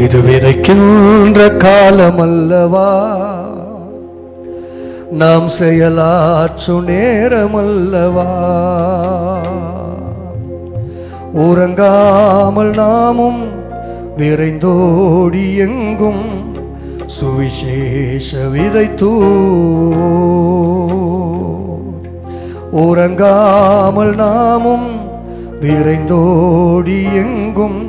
இது விதைக்கின்ற காலமல்லவா, நாம் செயலாற்றும் நேரமல்லவா. உறங்காமல் நாமும் விரைந்தோடி எங்கும் சுவிசேஷ விதைத்தூ. உறங்காமல் நாமும் விரைந்தோடி எங்கும்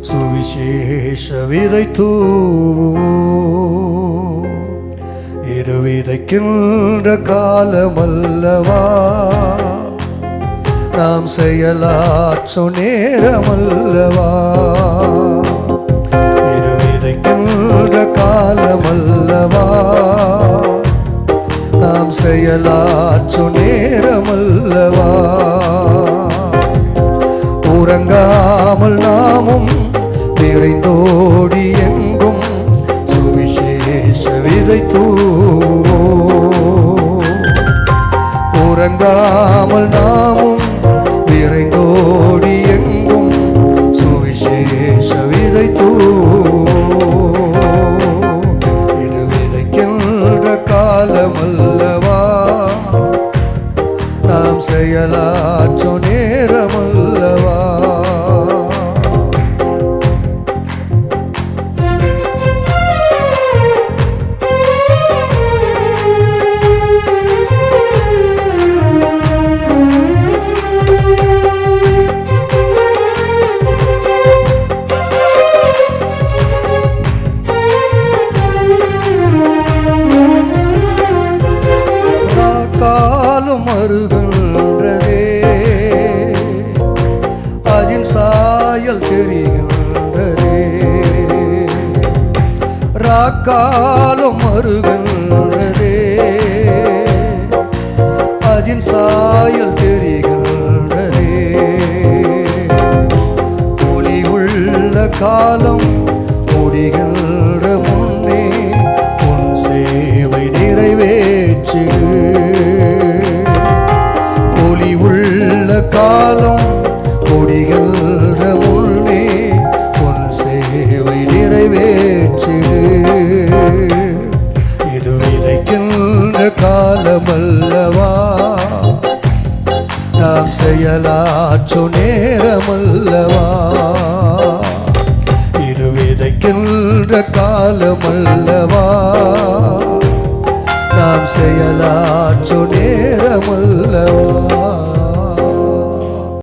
சுவிசேஷ விதைத்தூ. இது விதைக்கின்ற காலமல்லவா, நாம் செயலாற்றும் நேரமல்லவா. இது விதைக்கின்ற காலமல்லவா, நாம் செயலாற்றும் நேரமல்லவா. உறங்காமல் நாமும் விரைந்தோடி எங்கும் சுவிசேஷ விதைத்தூ. உறங்காமல் நாமும் விரைந்தோடி எங்கும் சுவிசேஷ விதைத்தூ. இது விதைக்கின்ற காலமல்லவா, நாம் செயலாற்றும் நேரமல்லவா. காலம் மறுகின்றதே, அதின் சாயல் தெரிகின்றதே. ராக்காலம் மறுகின்றதே, அதின் சாயல் தெரிகின்றதே. ஒளி உள்ள காலம் முடிகின்ற முன்னே உன் சேவை நிறைவேற்று. ஒளி உள்ள காலம் முடிகின்ற முன்னே உன் சேவை நிறைவேற்று. இது விதைக்கின்ற காலமல்லவா, நாம் செயலாற்றும் நேரமல்லவா. இது விதைக்கின்ற காலமல்லவா, நாம் செயலாற்றும் நேரமல்லவா.